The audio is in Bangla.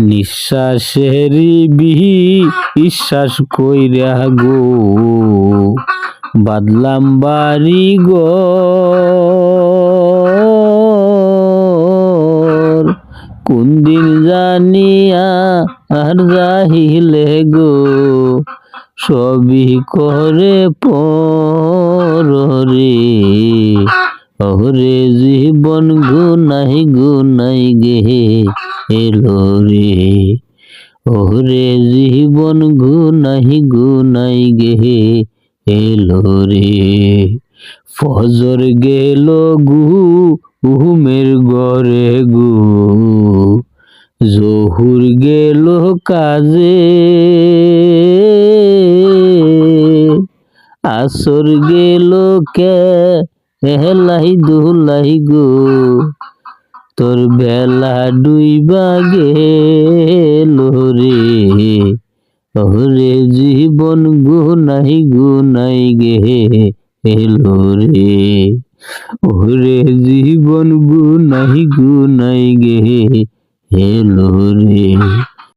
নিঃশ্বাসেরই বিশ্বাস কইরা গো বাদলাম বাড়ি ঘর, কোন দিন জানিয়া আর যাইলে গো সবই করে পরে। ওরে জীবন গুনাই গুনাই গে এলো রে, ওরে জীবন গুনাই গুনাই গে এলো রে। ফজর গেল ঘুমের ঘরে গো, জহুর গেল কাজে, আসর গেল হেলাই দুলাই গো, তোর বেলা ডুইবা গেল রে। ওরে জীবন গুনাই গুনাই গে এলো রে, ওরে জীবন গুনাই গুনাই গে এলো রে।